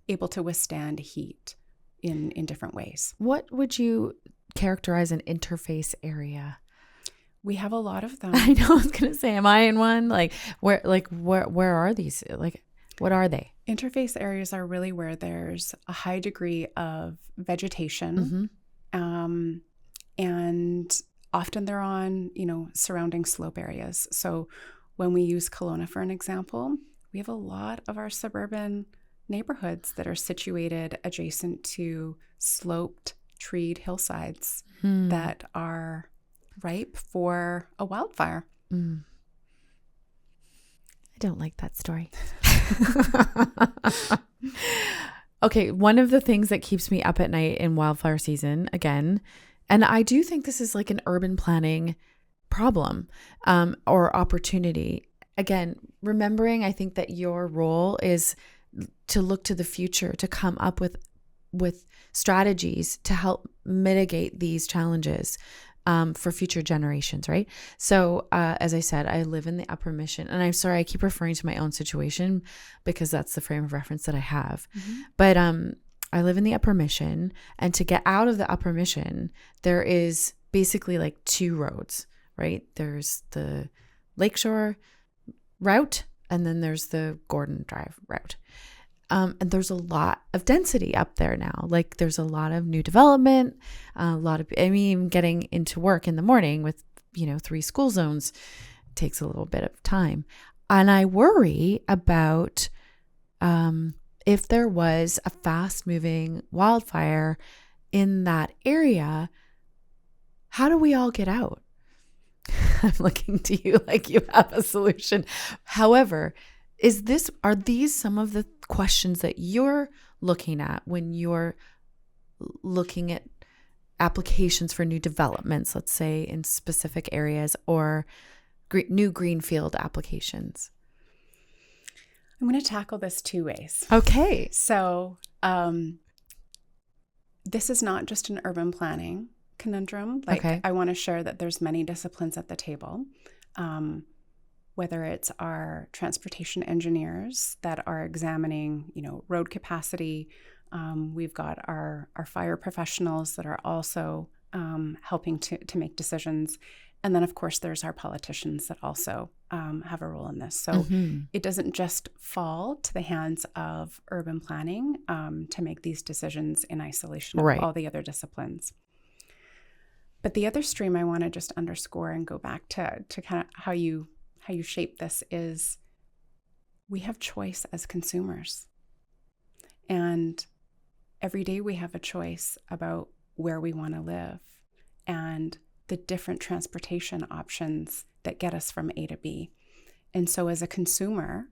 able to withstand heat in different ways. What would you characterize an interface area? We have a lot of them. I know, I was going to say, am I in one? Where are these? What are they? Interface areas are really where there's a high degree of vegetation, and often they're on, surrounding slope areas. So when we use Kelowna, for an example, we have a lot of our suburban neighborhoods that are situated adjacent to sloped, treed hillsides that are ripe for a wildfire. I don't like that story. Okay, one of the things that keeps me up at night in wildfire season, again, and I do think this is like an urban planning problem or opportunity. Again, remembering, I think that your role is to look to the future, to come up with strategies to help mitigate these challenges for future generations, right? So as I said, I live in the Upper Mission, and I'm sorry, I keep referring to my own situation because that's the frame of reference that I have. But I live in the Upper Mission, and to get out of the Upper Mission, there is basically like two roads, right? There's the Lakeshore route, and then there's the Gordon Drive route. And there's a lot of density up there now. Like there's a lot of new development, even getting into work in the morning with, 3 school zones takes a little bit of time. And I worry about if there was a fast moving wildfire in that area, how do we all get out? I'm looking to you like you have a solution. However, are these some of the questions that you're looking at when you're looking at applications for new developments, let's say in specific areas, or new greenfield applications? I'm going to tackle this 2 ways. Okay. So this is not just an urban planning conundrum. I want to share that there's many disciplines at the table, whether it's our transportation engineers that are examining, road capacity. We've got our fire professionals that are also helping to make decisions. And then, of course, there's our politicians that also have a role in this. So it doesn't just fall to the hands of urban planning to make these decisions in isolation of all the other disciplines. But the other stream I want to just underscore and go back to kind of how you shape this is we have choice as consumers. And every day we have a choice about where we want to live and the different transportation options that get us from A to B. And so as a consumer,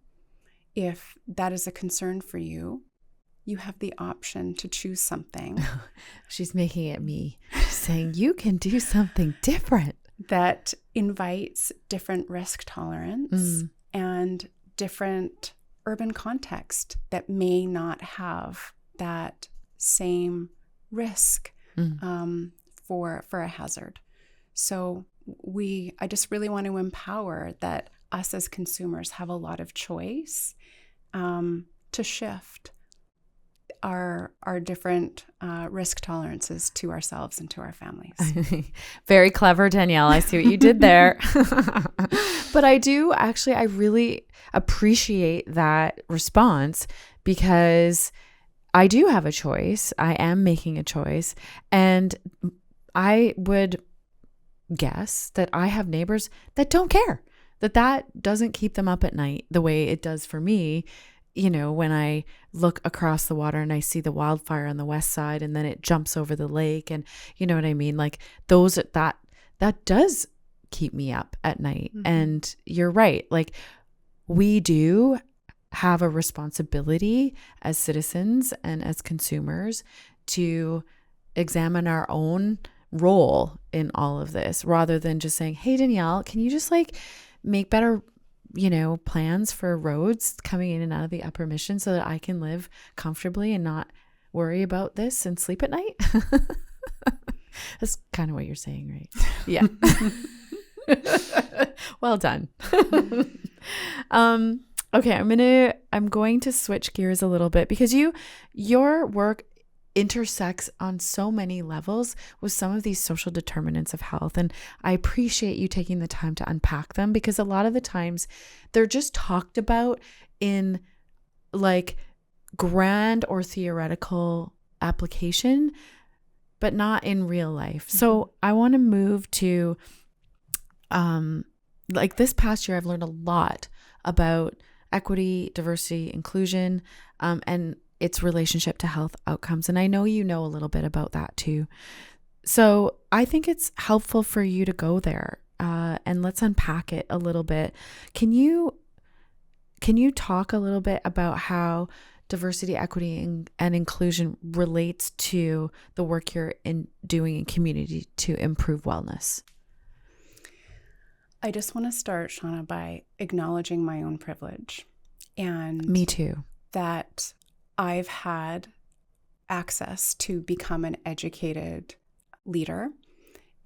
if that is a concern for you, you have the option to choose something. She's making it me. She's saying you can do something different. That invites different risk tolerance and different urban context that may not have that same risk for a hazard. So I just really want to empower that us as consumers have a lot of choice to shift our different risk tolerances to ourselves and to our families. Very clever, Danielle. I see what you did there. But I really appreciate that response because I do have a choice. I am making a choice. And I would guess that I have neighbors that don't care, that doesn't keep them up at night the way it does for me. When I look across the water and I see the wildfire on the west side and then it jumps over the lake and you know what I mean? Like that does keep me up at night. And you're right. Like we do have a responsibility as citizens and as consumers to examine our own role in all of this rather than just saying, hey, Danielle, can you just make better plans for roads coming in and out of the upper mission so that I can live comfortably and not worry about this and sleep at night? That's kind of what you're saying, right? Yeah. Well done. Okay, I'm going to switch gears a little bit because your work intersects on so many levels with some of these social determinants of health. And I appreciate you taking the time to unpack them because a lot of the times they're just talked about in grand or theoretical application, but not in real life. So I want to move to, this past year, I've learned a lot about equity, diversity, inclusion, and its relationship to health outcomes. And I know you know a little bit about that too. So I think it's helpful for you to go there and let's unpack it a little bit. Can you talk a little bit about how diversity, equity, and inclusion relates to the work you're doing in community to improve wellness? I just want to start, Shauna, by acknowledging my own privilege. And me too. That I've had access to become an educated leader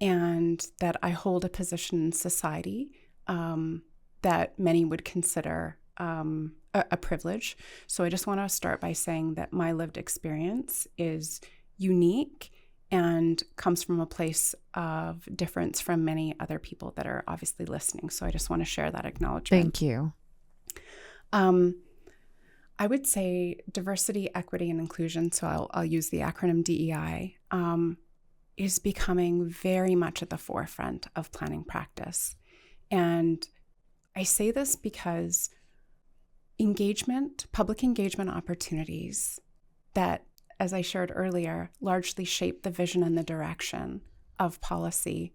and that I hold a position in society that many would consider a privilege. So I just want to start by saying that my lived experience is unique and comes from a place of difference from many other people that are obviously listening. So I just want to share that acknowledgement. Thank you. I would say diversity, equity, and inclusion, so I'll use the acronym DEI, is becoming very much at the forefront of planning practice. And I say this because public engagement opportunities that, as I shared earlier, largely shape the vision and the direction of policy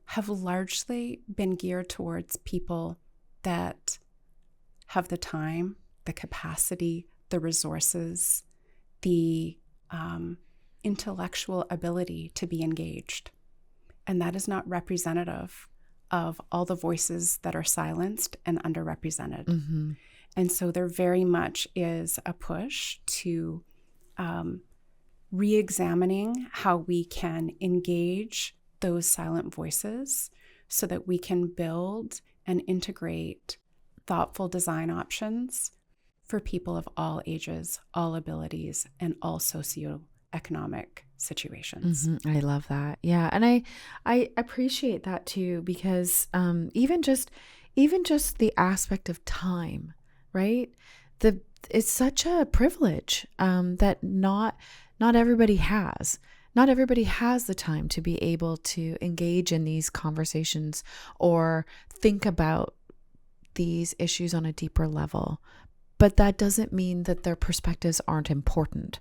have largely been geared towards people that have the time, the capacity, the resources, the intellectual ability to be engaged. And that is not representative of all the voices that are silenced and underrepresented. Mm-hmm. And so there very much is a push to re-examining how we can engage those silent voices so that we can build and integrate thoughtful design options for people of all ages, all abilities, and all socioeconomic situations. Mm-hmm. I love that. Yeah. And I appreciate that too, because even just the aspect of time, right? It's such a privilege that not everybody has. Not everybody has the time to be able to engage in these conversations or think about these issues on a deeper level. But that doesn't mean that their perspectives aren't important,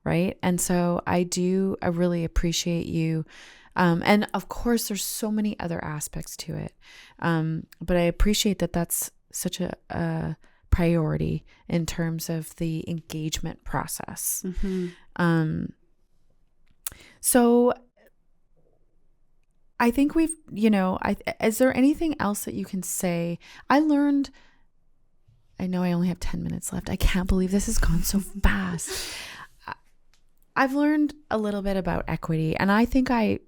right? And so I really appreciate you. And of course, there's so many other aspects to it. But I appreciate that that's such a priority in terms of the engagement process. Mm-hmm. So I think is there anything else that you can say? I know I only have 10 minutes left. I can't believe this has gone so fast. I've learned a little bit about equity, and I think I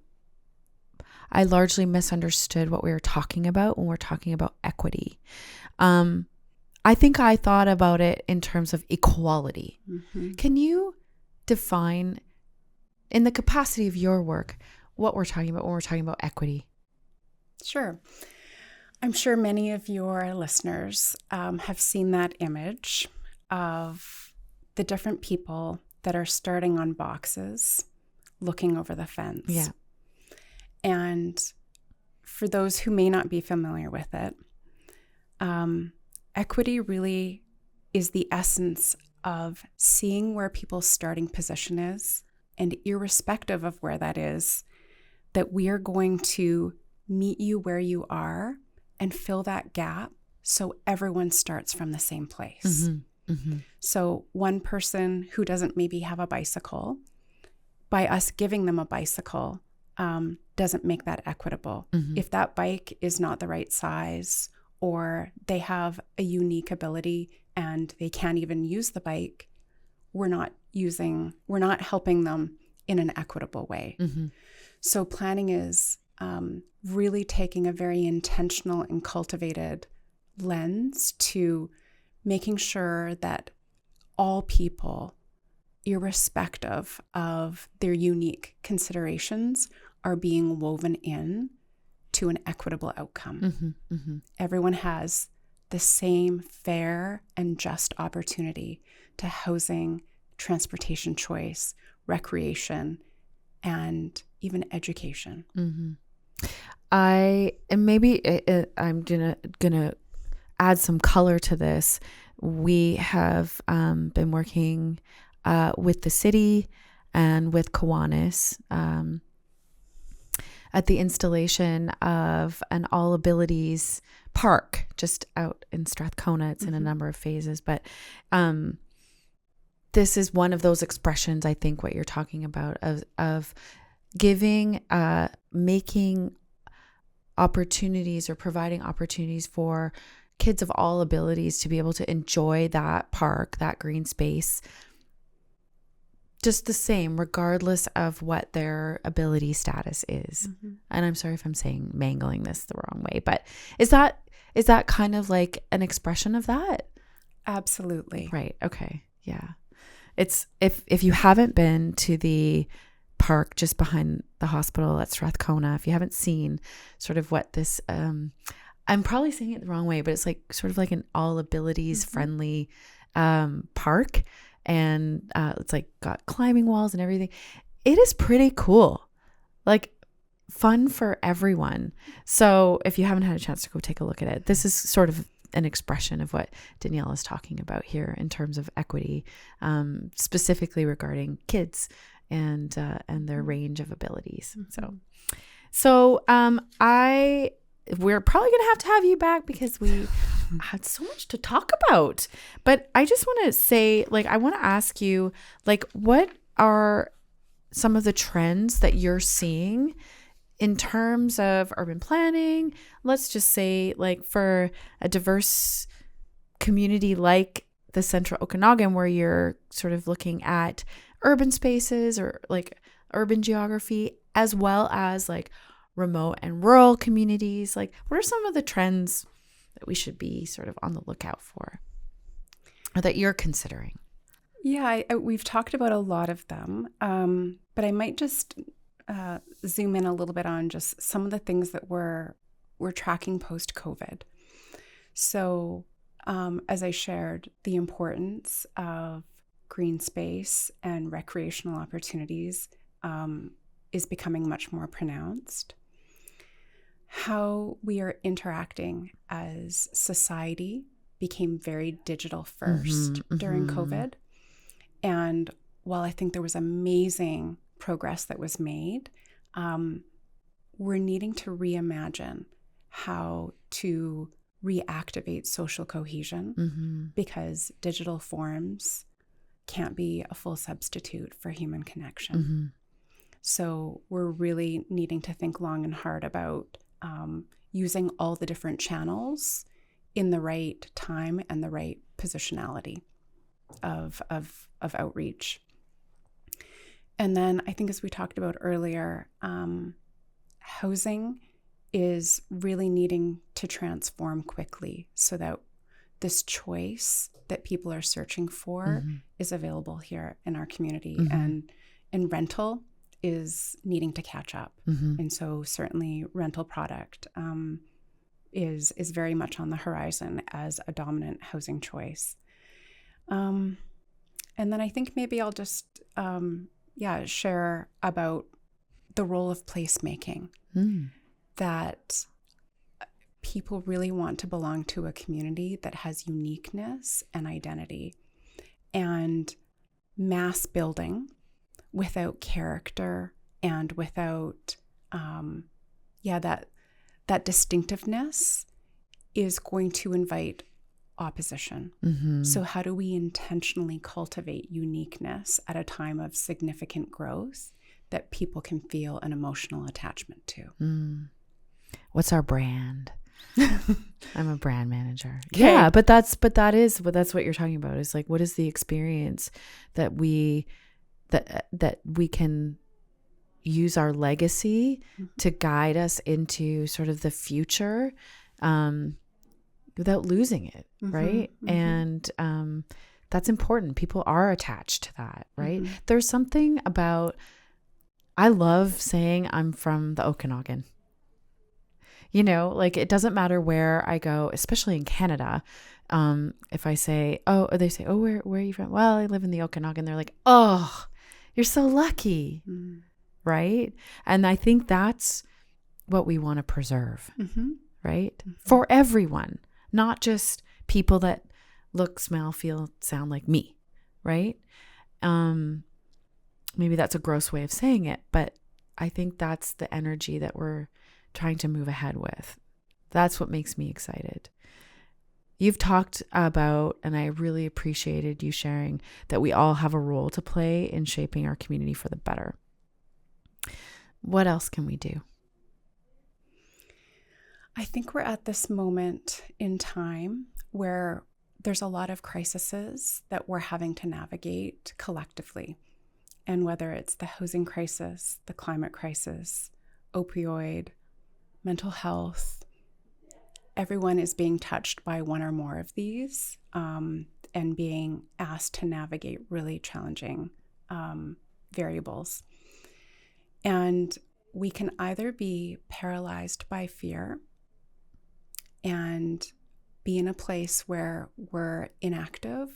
largely misunderstood what we were talking about when we're talking about equity. I think I thought about it in terms of equality. Mm-hmm. Can you define, in the capacity of your work, what we're talking about when we're talking about equity? Sure. I'm sure many of your listeners have seen that image of the different people that are starting on boxes, looking over the fence. Yeah. And for those who may not be familiar with it, equity really is the essence of seeing where people's starting position is, and irrespective of where that is, that we are going to meet you where you are and fill that gap so everyone starts from the same place. Mm-hmm. Mm-hmm. So one person who doesn't maybe have a bicycle, by us giving them a bicycle, doesn't make that equitable. Mm-hmm. If that bike is not the right size, or they have a unique ability and they can't even use the bike, we're not helping them in an equitable way. Mm-hmm. So planning is really taking a very intentional and cultivated lens to making sure that all people, irrespective of their unique considerations, are being woven in to an equitable outcome. Mm-hmm, mm-hmm. Everyone has the same fair and just opportunity to housing, transportation choice, recreation, and even education. Mm-hmm. I'm gonna add some color to this. We have been working with the city and with Kiwanis at the installation of an all abilities park just out in Strathcona. It's in a number of phases, but this is one of those expressions, I think, what you're talking about of giving, making opportunities or providing opportunities for kids of all abilities to be able to enjoy that park, that green space, just the same, regardless of what their ability status is. Mm-hmm. And I'm sorry if I'm mangling this the wrong way, but is that kind of like an expression of that? Absolutely. Right. Okay. Yeah. It's if you haven't been to the park just behind the hospital at Strathcona, if you haven't seen sort of what this I'm probably saying it the wrong way, but it's like sort of like an all abilities friendly park. And it's like got climbing walls and everything. It is pretty cool. Like fun for everyone. So if you haven't had a chance to go take a look at it, this is sort of an expression of what Danielle is talking about here in terms of equity, specifically regarding kids and their range of abilities. So we're probably going to have you back because we had so much to talk about. But I just want to say, like, I want to ask you, like, what are some of the trends that you're seeing in terms of urban planning? Let's just say, like, for a diverse community like the Central Okanagan, where you're sort of looking at urban spaces or like urban geography, as well as like remote and rural communities. Like, what are some of the trends that we should be sort of on the lookout for, or that you're considering? Yeah, we've talked about a lot of them, but I might just zoom in a little bit on just some of the things that we're tracking post-COVID. So as I shared, the importance of green space and recreational opportunities is becoming much more pronounced. How we are interacting as society became very digital first during COVID. And while I think there was amazing progress that was made, we're needing to reimagine how to reactivate social cohesion because digital forms can't be a full substitute for human connection. So we're really needing to think long and hard about using all the different channels in the right time and the right positionality of outreach. And then I think, as we talked about earlier, housing is really needing to transform quickly so that this choice that people are searching for is available here in our community. And rental is needing to catch up. And so certainly rental product is very much on the horizon as a dominant housing choice. And then I think maybe I'll just share about the role of placemaking, that people really want to belong to a community that has uniqueness and identity, and mass building without character and without that distinctiveness is going to invite opposition. So how do we intentionally cultivate uniqueness at a time of significant growth that people can feel an emotional attachment to? What's our brand? I'm a brand manager. Okay. Yeah, but that's what you're talking about. Is like, what is the experience that we can use our legacy to guide us into sort of the future, without losing it, right? And that's important. People are attached to that, right? There's something about, I love saying I'm from the Okanagan. You know, like, it doesn't matter where I go, especially in Canada. If I say, they say, where are you from? Well, I live in the Okanagan. They're like, oh, you're so lucky, right? And I think that's what we want to preserve, right? For everyone, not just people that look, smell, feel, sound like me, right? Maybe that's a gross way of saying it, but I think that's the energy that we're trying to move ahead with. That's what makes me excited. You've talked about, and I really appreciated you sharing, that we all have a role to play in shaping our community for the better. What else can we do? I think we're at this moment in time where there's a lot of crises that we're having to navigate collectively. And whether it's the housing crisis, the climate crisis, opioid, mental health, everyone is being touched by one or more of these, and being asked to navigate really challenging variables. And we can either be paralyzed by fear and be in a place where we're inactive,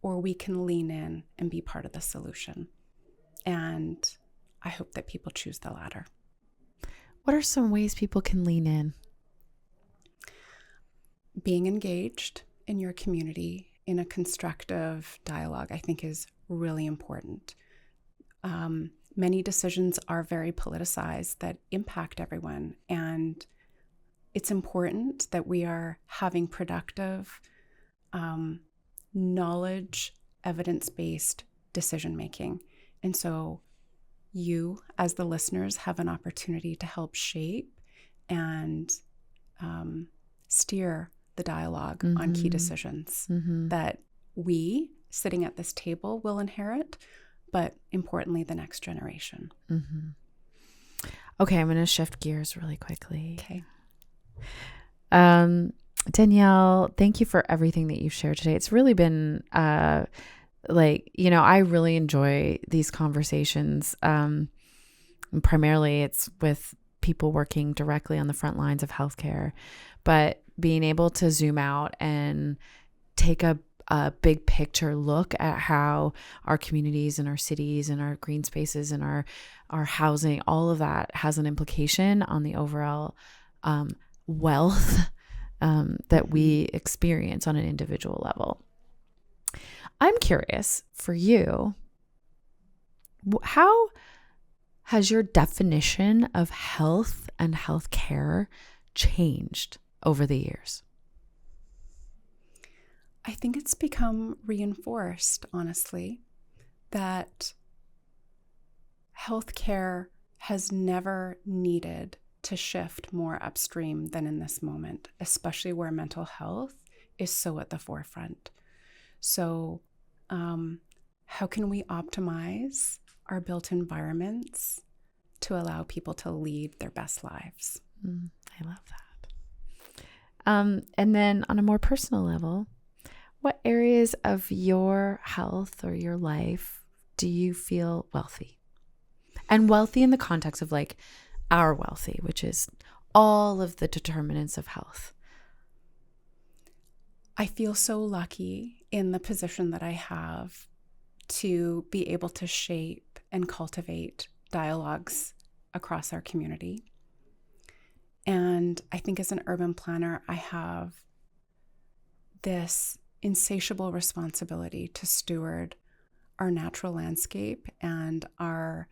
or we can lean in and be part of the solution. And I hope that people choose the latter. What are some ways people can lean in? Being engaged in your community in a constructive dialogue, I think, is really important. Many decisions are very politicized that impact everyone, and it's important that we are having productive, knowledge, evidence-based decision-making. And so you, as the listeners, have an opportunity to help shape and steer the dialogue on key decisions that we, sitting at this table, will inherit, but importantly, the next generation. Okay, I'm going to shift gears really quickly. Okay. Danielle, thank you for everything that you've shared today. It's really been I really enjoy these conversations. Primarily it's with people working directly on the front lines of healthcare, but being able to zoom out and take a big picture look at how our communities and our cities and our green spaces and our housing, all of that has an implication on the overall wealth that we experience on an individual level. I'm curious for you, how has your definition of health and healthcare changed over the years? I think it's become reinforced, honestly, that healthcare has never needed to shift more upstream than in this moment, especially where mental health is so at the forefront. So, how can we optimize our built environments to allow people to lead their best lives? I love that. And then on a more personal level, what areas of your health or your life do you feel wealthy? And wealthy in the context of like our wealthy, which is all of the determinants of health. I feel so lucky in the position that I have to be able to shape and cultivate dialogues across our community. And I think as an urban planner, I have this insatiable responsibility to steward our natural landscape and our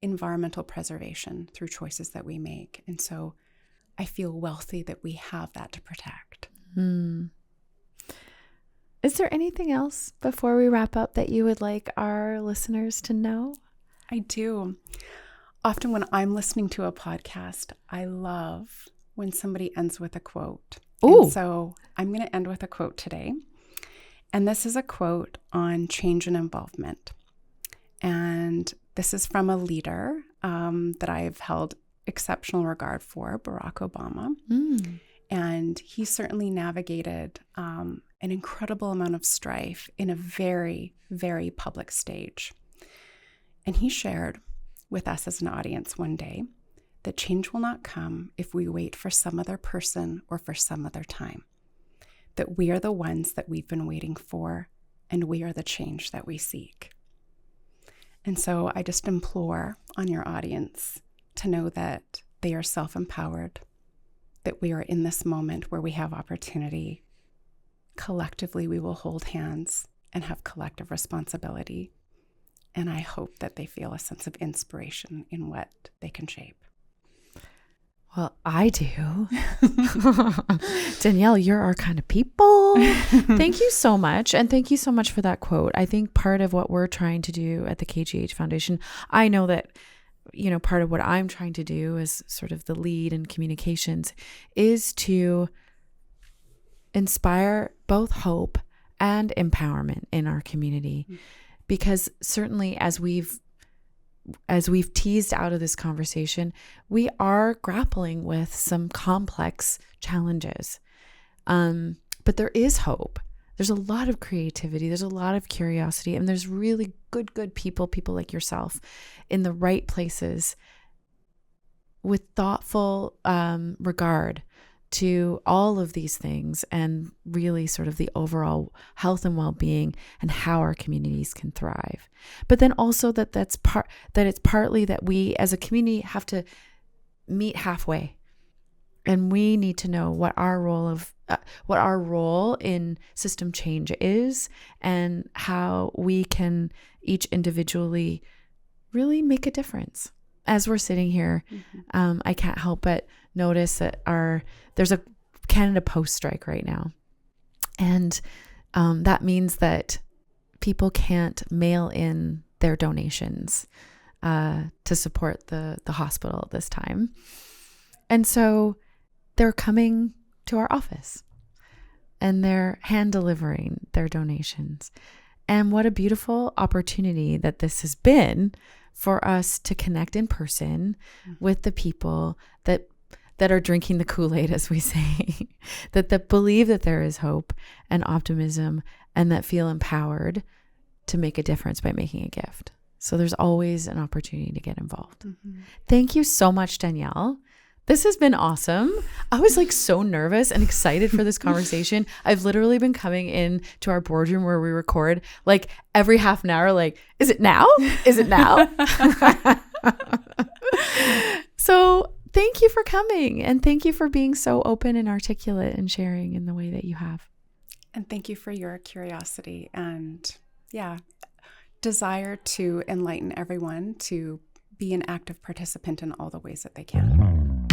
environmental preservation through choices that we make. And so I feel wealthy that we have that to protect. Is there anything else before we wrap up that you would like our listeners to know? I do. Often when I'm listening to a podcast, I love when somebody ends with a quote. Ooh. And so I'm going to end with a quote today. And this is a quote on change and involvement. And this is from a leader that I've held exceptional regard for, Barack Obama. And he certainly navigated an incredible amount of strife in a very, very public stage. And he shared with us as an audience one day that change will not come if we wait for some other person or for some other time. That we are the ones that we've been waiting for, and we are the change that we seek. And so I just implore on your audience to know that they are self-empowered, that we are in this moment where we have opportunity. Collectively, we will hold hands and have collective responsibility. And I hope that they feel a sense of inspiration in what they can shape. Well, I do. Danielle, you're our kind of people. Thank you so much. And thank you so much for that quote. I think part of what we're trying to do at the KGH Foundation, I know that, part of what I'm trying to do as sort of the lead in communications is to inspire both hope and empowerment in our community. Because certainly as we've teased out of this conversation, we are grappling with some complex challenges. But there is hope. There's a lot of creativity. There's a lot of curiosity. And there's really good people like yourself in the right places with thoughtful regard to all of these things and really sort of the overall health and well-being and how our communities can thrive. But then also that it's partly that we as a community have to meet halfway, and we need to know what our role in system change is and how we can each individually really make a difference. As we're sitting here, I can't help but notice that there's a Canada Post strike right now. And that means that people can't mail in their donations to support the hospital at this time. And so they're coming to our office and they're hand delivering their donations. And what a beautiful opportunity that this has been for us to connect in person with the people that are drinking the Kool-Aid, as we say, that believe that there is hope and optimism and that feel empowered to make a difference by making a gift. So there's always an opportunity to get involved. Thank you so much, Danielle. This has been awesome. I was like so nervous and excited for this conversation. I've literally been coming in to our boardroom where we record like every half an hour, like, is it now? Is it now? So thank you for coming, and thank you for being so open and articulate and sharing in the way that you have. And thank you for your curiosity and desire to enlighten everyone to be an active participant in all the ways that they can.